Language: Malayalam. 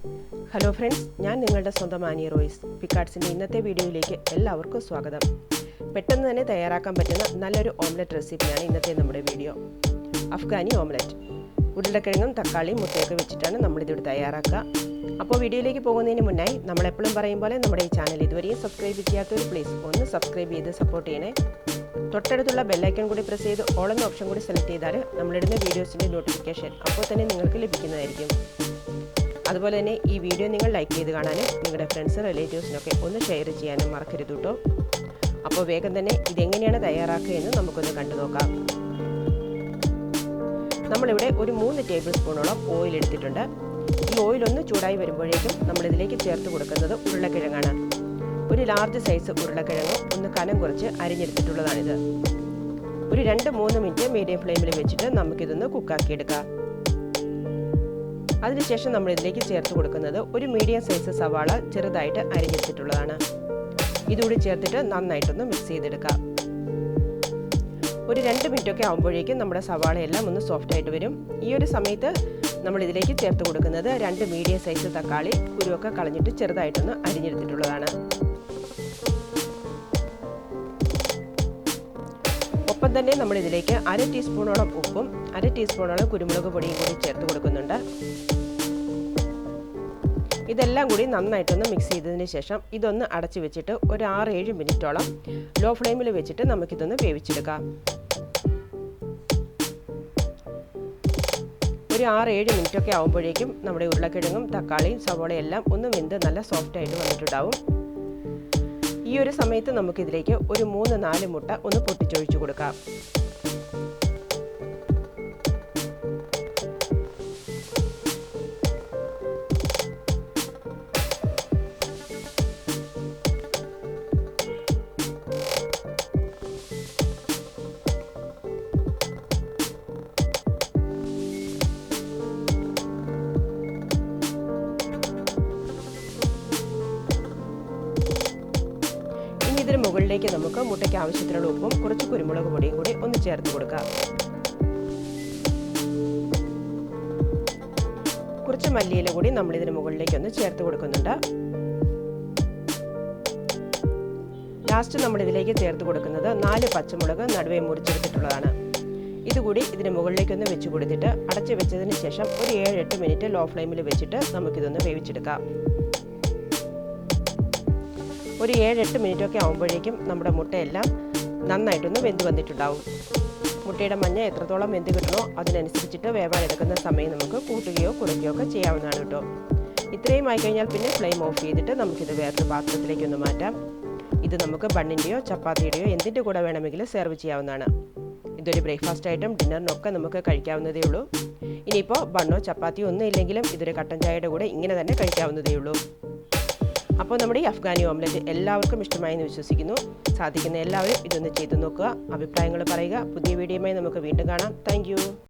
ഹലോ ഫ്രണ്ട്സ്, ഞാൻ നിങ്ങളുടെ സ്വന്തം ആനി റോയ്സ്. പിക്കാട്സിൻ്റെ ഇന്നത്തെ വീഡിയോയിലേക്ക് എല്ലാവർക്കും സ്വാഗതം. പെട്ടെന്ന് തന്നെ തയ്യാറാക്കാൻ പറ്റുന്ന നല്ലൊരു ഓംലെറ്റ് റെസിപ്പിയാണ് ഇന്നത്തെ നമ്മുടെ വീഡിയോ. അഫ്ഗാനി ഓംലെറ്റ്. ഉരുളക്കിഴങ്ങും തക്കാളിയും മുട്ടയൊക്കെ വെച്ചിട്ടാണ് നമ്മളിതിവിടെ തയ്യാറാക്കുക. അപ്പോൾ വീഡിയോയിലേക്ക് പോകുന്നതിന് മുന്നായി നമ്മളെപ്പോഴും പറയും പോലെ നമ്മുടെ ഈ ചാനൽ ഇതുവരെയും സബ്സ്ക്രൈബ് ചെയ്യാത്തൊരു പ്ലീസ് ഒന്ന് സബ്സ്ക്രൈബ് ചെയ്ത് സപ്പോർട്ട് ചെയ്യണേ. തൊട്ടടുത്തുള്ള ബെല്ലൈക്കൺ കൂടി പ്രസ് ചെയ്ത് ഓൾ എന്ന ഓപ്ഷൻ കൂടി സെലക്ട് ചെയ്താൽ നമ്മളിടുന്ന വീഡിയോസിൻ്റെ നോട്ടിഫിക്കേഷൻ അപ്പോൾ തന്നെ നിങ്ങൾക്ക് ലഭിക്കുന്നതായിരിക്കും. അതുപോലെ തന്നെ ഈ വീഡിയോ നിങ്ങൾ ലൈക്ക് ചെയ്ത് കാണാനും നിങ്ങളുടെ ഫ്രണ്ട്സ് റിലേറ്റീവ്സിനൊക്കെ ഒന്ന് ഷെയർ ചെയ്യാനും മറക്കരുത് കേട്ടോ. അപ്പോൾ വേഗം തന്നെ ഇതെങ്ങനെയാണ് തയ്യാറാക്കുക എന്ന് നമുക്കൊന്ന് കണ്ടു നോക്കാം. നമ്മളിവിടെ ഒരു 3 ടേബിൾ സ്പൂണോളം ഓയിൽ എടുത്തിട്ടുണ്ട്. ഈ ഓയിൽ ഒന്ന് ചൂടായി വരുമ്പോഴേക്കും നമ്മളിതിലേക്ക് ചേർത്ത് കൊടുക്കുന്നത് ഉരുളക്കിഴങ്ങാണ്. ഒരു ലാർജ് സൈസ് ഉരുളക്കിഴങ്ങ് ഒന്ന് കനം കുറച്ച് അരിഞ്ഞെടുത്തിട്ടുള്ളതാണിത്. ഒരു 2-3 മിനിറ്റ് മീഡിയം ഫ്ലെയിമിൽ വെച്ചിട്ട് നമുക്കിതൊന്ന് കുക്കാക്കിയെടുക്കാം. അതിനുശേഷം നമ്മൾ ഇതിലേക്ക് ചേർത്ത് കൊടുക്കുന്നത് ഒരു മീഡിയം സൈസ് സവാള ചെറുതായിട്ട് അരിഞ്ഞെടുത്തിട്ടുള്ളതാണ്. ഇതുകൂടി ചേർത്തിട്ട് നന്നായിട്ടൊന്ന് മിക്സ് ചെയ്തെടുക്കാം. ഒരു 2 മിനിറ്റൊക്കെ ആകുമ്പോഴേക്കും നമ്മുടെ സവാളയെല്ലാം ഒന്ന് സോഫ്റ്റ് ആയിട്ട് വരും. ഈ ഒരു സമയത്ത് നമ്മൾ ഇതിലേക്ക് ചേർത്ത് കൊടുക്കുന്നത് 2 മീഡിയം സൈസ് തക്കാളി കുരുവൊക്കെ കളഞ്ഞിട്ട് ചെറുതായിട്ടൊന്ന് അരിഞ്ഞെടുത്തിട്ടുള്ളതാണ്. ഒപ്പം തന്നെ നമ്മൾ ഇതിലേക്ക് 1/2 ടീസ്പൂണോളം ഉപ്പും 1/2 ടീസ്പൂണോളം കുരുമുളക് പൊടിയും കൂടി ചേർത്ത് കൊടുക്കുന്നുണ്ട്. ഇതെല്ലാം കൂടി നന്നായിട്ടൊന്ന് മിക്സ് ചെയ്തതിന് ശേഷം ഇതൊന്ന് അടച്ചു വെച്ചിട്ട് ഒരു 6-7 മിനിറ്റോളം ലോ ഫ്ലെയിമിൽ വെച്ചിട്ട് നമുക്കിതൊന്ന് വേവിച്ചെടുക്കാം. ഒരു 6-7 മിനിറ്റൊക്കെ ആകുമ്പോഴേക്കും നമ്മുടെ ഉരുളക്കിഴങ്ങും തക്കാളിയും സവോളയും എല്ലാം ഒന്ന് വെന്ത് നല്ല സോഫ്റ്റ് ആയിട്ട് വന്നിട്ടുണ്ടാവും. ഈ ഒരു സമയത്ത് നമുക്കിതിലേക്ക് ഒരു 3-4 മുട്ട ഒന്ന് പൊട്ടിച്ചൊഴിച്ചു കൊടുക്കാം. ഇതിന് മുകളിലേക്ക് നമുക്ക് മുട്ടയ്ക്ക് ആവശ്യത്തിനുള്ള ഉപ്പും കുറച്ച് കുരുമുളക് പൊടിയും കൂടി ഒന്ന് ചേർത്ത് കൊടുക്കാം. കുറച്ച് മല്ലിയില കൂടി നമ്മൾ ഇതിന് മുകളിലേക്ക് ഒന്ന് ചേർത്ത് കൊടുക്കുന്നുണ്ട്. ലാസ്റ്റ് നമ്മൾ ഇതിലേക്ക് ചേർത്ത് കൊടുക്കുന്നത് 4 പച്ചമുളക് നടുവേ മുറിച്ചെടുത്തിട്ടുള്ളതാണ്. ഇതുകൂടി ഇതിന് മുകളിലേക്ക് ഒന്ന് വെച്ച് കൊടുത്തിട്ട് അടച്ചു വെച്ചതിന് ശേഷം ഒരു 7-8 മിനിറ്റ് ലോ ഫ്ലെയിമിൽ വെച്ചിട്ട് നമുക്കിതൊന്ന് വേവിച്ചെടുക്കാം. ഒരു 7-8 മിനിറ്റൊക്കെ ആകുമ്പോഴേക്കും നമ്മുടെ മുട്ടയെല്ലാം നന്നായിട്ടൊന്ന് വെന്ത് വന്നിട്ടുണ്ടാവും. മുട്ടയുടെ മഞ്ഞ എത്രത്തോളം വെന്ത് കിട്ടണോ അതിനനുസരിച്ചിട്ട് വേവാൻ എടുക്കുന്ന സമയം നമുക്ക് കൂട്ടുകയോ കുറയ്ക്കുകയോ ഒക്കെ ചെയ്യാവുന്നതാണ് കേട്ടോ. ഇത്രയും ആയിക്കഴിഞ്ഞാൽ പിന്നെ ഫ്ലെയിം ഓഫ് ചെയ്തിട്ട് നമുക്കിത് വേറൊരു പാത്രത്തിലേക്കൊന്ന് മാറ്റാം. ഇത് നമുക്ക് ബണ്ണിൻ്റെയോ ചപ്പാത്തിയുടെയോ എന്തിൻ്റെ കൂടെ വേണമെങ്കിലും സെർവ് ചെയ്യാവുന്നതാണ്. ഇതൊരു ബ്രേക്ക്ഫാസ്റ്റ് ഐറ്റം ഡിന്നറിനൊക്കെ നമുക്ക് കഴിക്കാവുന്നതേ ഉള്ളൂ. ഇനിയിപ്പോൾ ബണ്ണോ ചപ്പാത്തിയോ ഒന്നും ഇല്ലെങ്കിലും ഇതൊരു കട്ടൻ ചായയുടെ കൂടെ ഇങ്ങനെ തന്നെ കഴിക്കാവുന്നതേ ഉള്ളൂ. അപ്പോൾ നമ്മുടെ ഈ അഫ്ഗാനി ഓംലെറ്റ് എല്ലാവർക്കും ഇഷ്ടമായി എന്ന് വിശ്വസിക്കുന്നു. സാധിക്കുന്ന എല്ലാവരും ഇതൊന്ന് ചെയ്തു നോക്കുക, അഭിപ്രായങ്ങൾ പറയുക. പുതിയ വീഡിയോയുമായി നമുക്ക് വീണ്ടും കാണാം. താങ്ക്